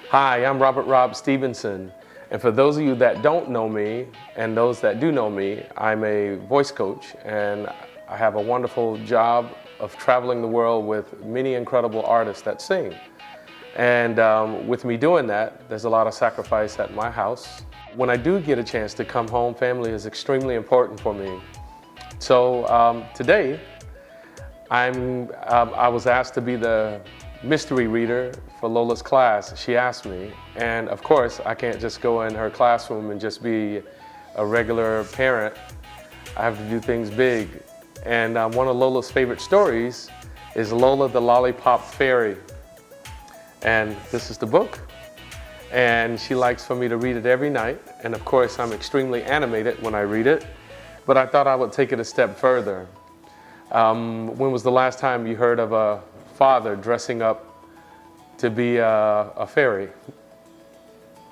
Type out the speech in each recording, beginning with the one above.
Hi, I'm Robert Rob Stevenson, and for those of you that don't know me, and those that do know me, I'm a voice coach, and I have a wonderful job of traveling the world with many incredible artists that sing. And with me doing that, there's a lot of sacrifice at my house. When I do get a chance to come home, family is extremely important for me. So today, I was asked to be the mystery reader for Lola's class. She asked me, and of course I can't just go in her classroom and just be a regular parent. I have to do things big. And one of Lola's favorite stories is Lola the Lollipop Fairy. And this is the book. And she likes for me to read it every night. And of course I'm extremely animated when I read it, but I thought I would take it a step further. When was the last time you heard of a father dressing up to be a fairy,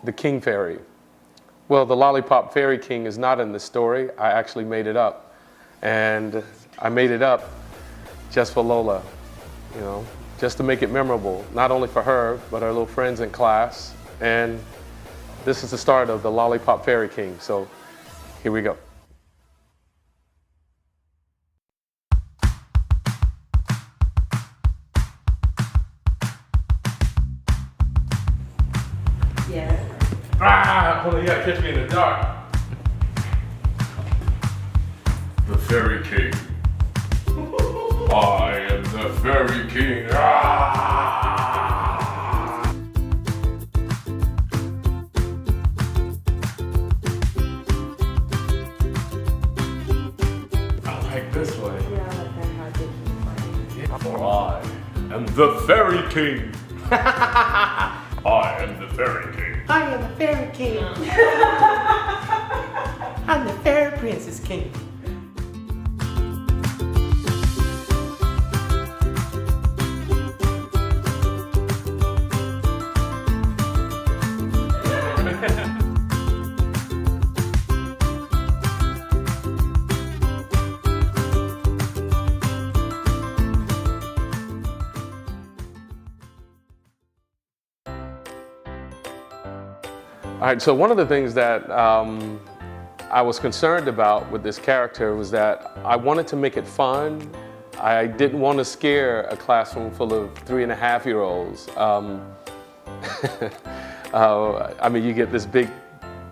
the King Fairy? Well, the Lollipop Fairy King is not in the story. I actually made it up. And I made it up just for Lola, you know, just to make it memorable, not only for her, but her little friends in class. And this is the start of the Lollipop Fairy King. So here we go. Hold on, you gotta catch me in the dark. The Fairy King. I am the Fairy King. I like this way. Yeah, I like that how different. For I am the Fairy King. I am the Fairy King. I am the Fairy King. I'm the Fairy Princess King. All right, so one of the things that I was concerned about with this character was that I wanted to make it fun. I didn't want to scare a classroom full of 3.5-year-olds. I mean, you get this big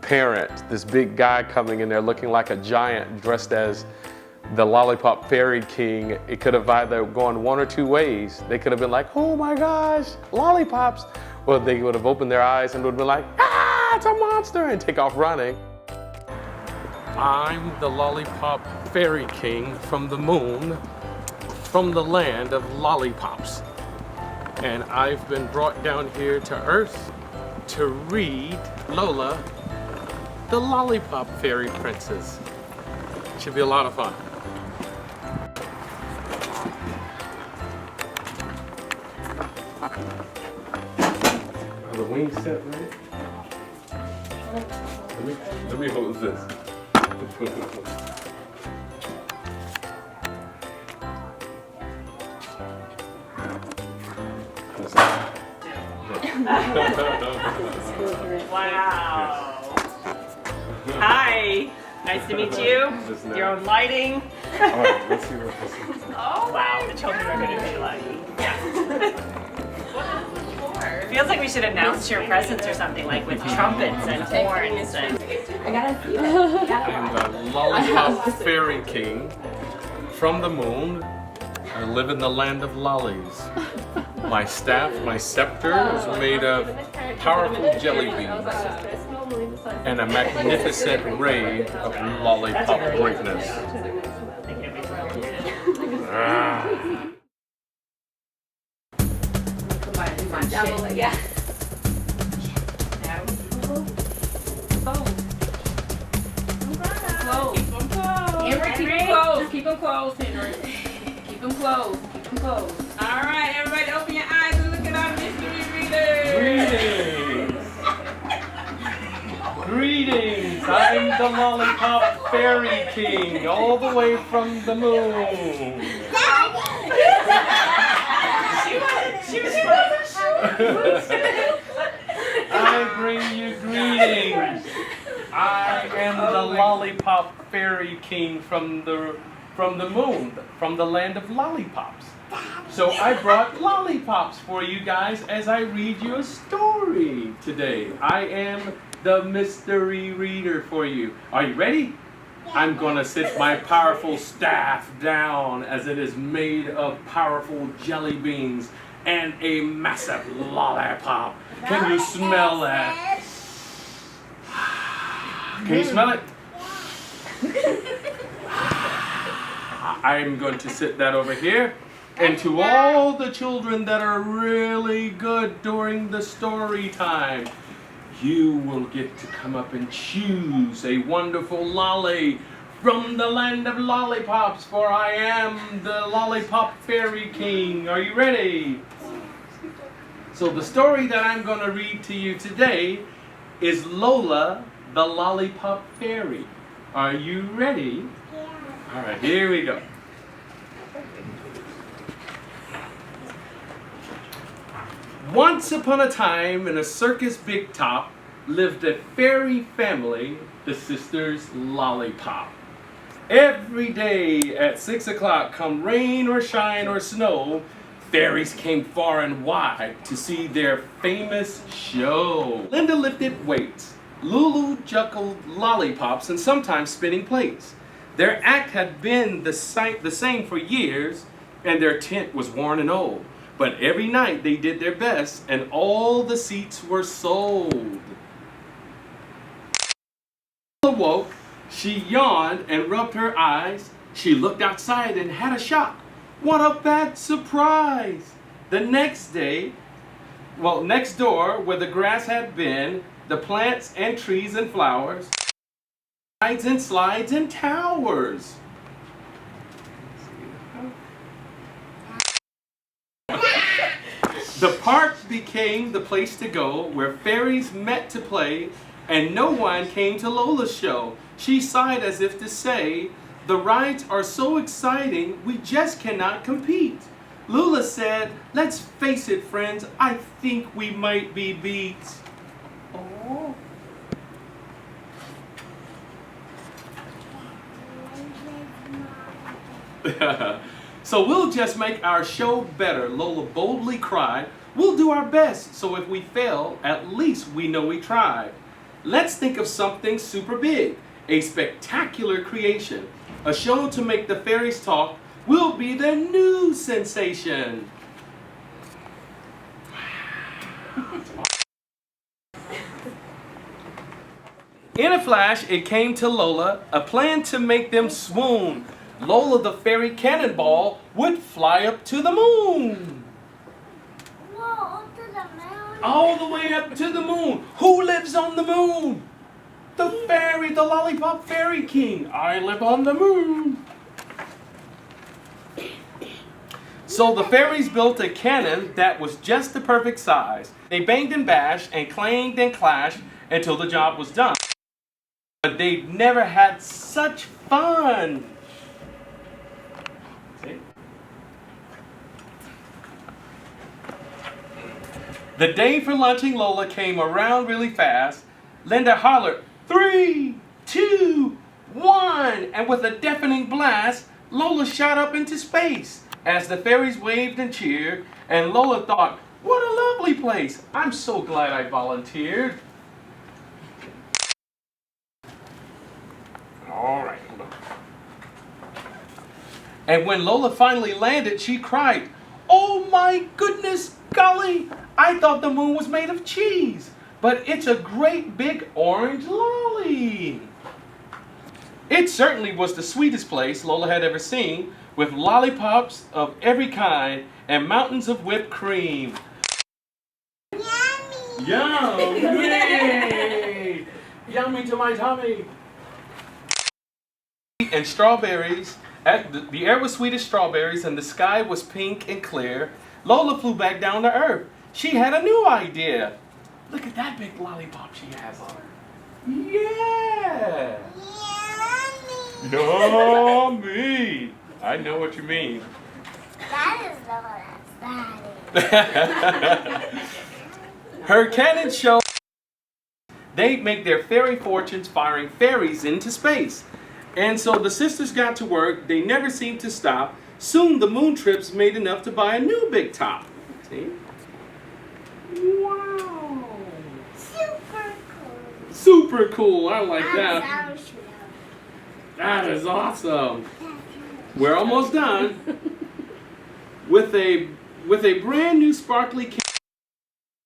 parent, this big guy coming in there looking like a giant dressed as the Lollipop Fairy King. It could have either gone one or two ways. They could have been like, oh my gosh, lollipops. Or they would have opened their eyes and would have been like, ah, it's a monster, and take off running. I'm the Lollipop Fairy King from the moon, from the land of lollipops. And I've been brought down here to Earth to read Lola, the Lollipop Fairy Princess. Should be a lot of fun. Are the wings set right? Let me hold this. Wow. Hi. Nice to meet you. Your own lighting. All right, let's see what this is. Oh, wow. The children are going to be like, yeah. Feels like we should announce your presence or something, like with trumpets and horns. And I gotta see I'm the Lollipop Fairy King from the moon. I live in the land of lollies. My staff, my scepter is made of powerful jelly beans and a magnificent ray of lollipop greatness. Yeah. Henry, keep them closed. Keep them closed, Henry. Keep them closed. Keep them closed. All right, everybody, open your eyes and look at our mystery reader. Greetings! Greetings! I'm the Lollipop Fairy King, all the way from the moon. She was I bring you greetings. I am the Lollipop Fairy King from the moon, from the land of lollipops. So I brought lollipops for you guys as I read you a story today. I am the mystery reader for you. Are you ready? I'm gonna sit my powerful staff down as it is made of powerful jelly beans and a massive lollipop. Can you smell that? Can you smell it? I'm going to sit that over here. And to all the children that are really good during the story time, you will get to come up and choose a wonderful lolly from the land of lollipops, for I am the Lollipop Fairy King. Are you ready? So the story that I'm going to read to you today is Lola, the Lollipop Fairy. Are you ready? Yeah. All right, here we go. Once upon a time, in a circus big top, lived a fairy family, the sisters Lollipop. Every day at 6 o'clock, come rain or shine or snow, fairies came far and wide to see their famous show. Linda lifted weights, Lulu juggled lollipops, and sometimes spinning plates. Their act had been the same for years, and their tent was worn and old. But every night they did their best, and all the seats were sold. Lola awoke, she yawned and rubbed her eyes. She looked outside and had a shock. What a bad surprise! The next day, next door where the grass had been, the plants and trees and flowers, slides and towers. The park became the place to go where fairies met to play, and no one came to Lola's show. She sighed as if to say, the rides are so exciting, we just cannot compete. Lula said, let's face it, friends, I think we might be beat. Oh. So we'll just make our show better, Lola boldly cried. We'll do our best, so if we fail, at least we know we tried. Let's think of something super big, a spectacular creation. A show to make the fairies talk will be the new sensation. In a flash, it came to Lola, a plan to make them swoon. Lola the fairy cannonball would fly up to the moon. Whoa, up to the moon? All the way up to the moon. Who lives on the moon? The fairy, the Lollipop Fairy King. I live on the moon. So the fairies built a cannon that was just the perfect size. They banged and bashed and clanged and clashed until the job was done. But they'd never had such fun. The day for launching Lola came around really fast. Linda hollered, 3, 2, 1, and with a deafening blast, Lola shot up into space. As the fairies waved and cheered, and Lola thought, what a lovely place. I'm so glad I volunteered. All right, hold on. And when Lola finally landed, she cried, oh my goodness, golly, I thought the moon was made of cheese, but it's a great big orange lolly. It certainly was the sweetest place Lola had ever seen, with lollipops of every kind and mountains of whipped cream. Yummy! Yum! Yay! Yummy to my tummy! And strawberries. The air was sweet as strawberries and the sky was pink and clear. Lola flew back down to earth. She had a new idea. Look at that big lollipop she has on her. Yeah! Yummy! Yummy! I know what you mean. That is Lola's body. Her cannon show They make their fairy fortunes firing fairies into space. And so the sisters got to work. They never seemed to stop. Soon the moon trips made enough to buy a new big top. See? Wow. Super cool. Super cool. I like that. Sounds slow. That is awesome. We're almost done. With a brand new sparkly camera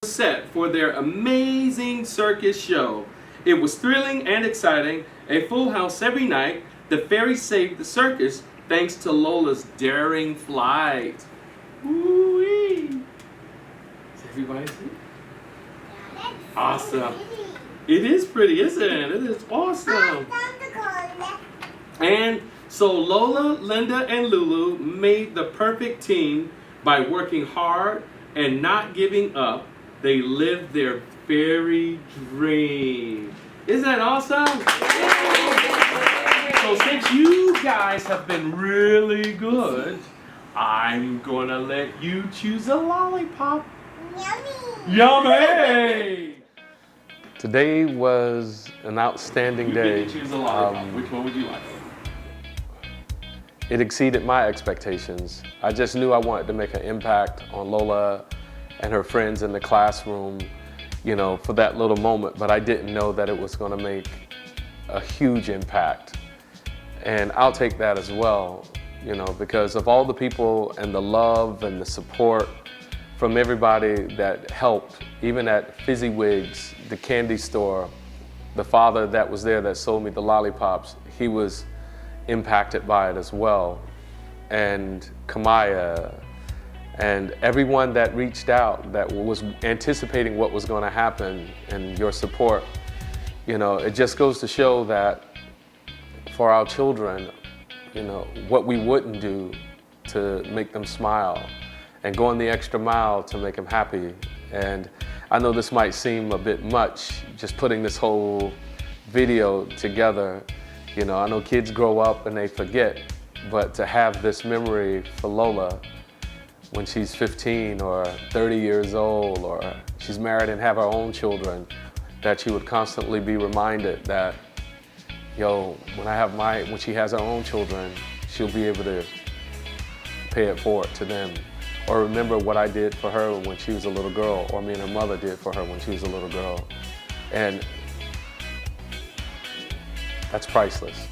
set for their amazing circus show. It was thrilling and exciting. A full house every night. The fairies saved the circus thanks to Lola's daring flight. Woo-wee. Does everybody see? Awesome. It is pretty, isn't it? It is awesome. And so Lola, Linda, and Lulu made the perfect team by working hard and not giving up. They lived their fairy dream. Isn't that awesome? So since you guys have been really good, I'm gonna let you choose a lollipop. Yummy. Yummy! Today was an outstanding You day. get to choose a lollipop. Which one would you like? It exceeded my expectations. I just knew I wanted to make an impact on Lola and her friends in the classroom, you know, for that little moment, but I didn't know that it was going to make a huge impact. And I'll take that as well, you know, because of all the people and the love and the support from everybody that helped, even at Fizzywigs, the candy store, the father that was there that sold me the lollipops, he was impacted by it as well. And Kamaya, and everyone that reached out that was anticipating what was going to happen, and your support, you know, it just goes to show that for our children, you know, what we wouldn't do to make them smile and going the extra mile to make them happy. And I know this might seem a bit much, just putting this whole video together. You know, I know kids grow up and they forget, but to have this memory for Lola when she's 15 or 30 years old, or she's married and have her own children, that she would constantly be reminded that, yo, when she has her own children, she'll be able to pay it forward to them. Or remember what I did for her when she was a little girl, or me and her mother did for her when she was a little girl. And that's priceless.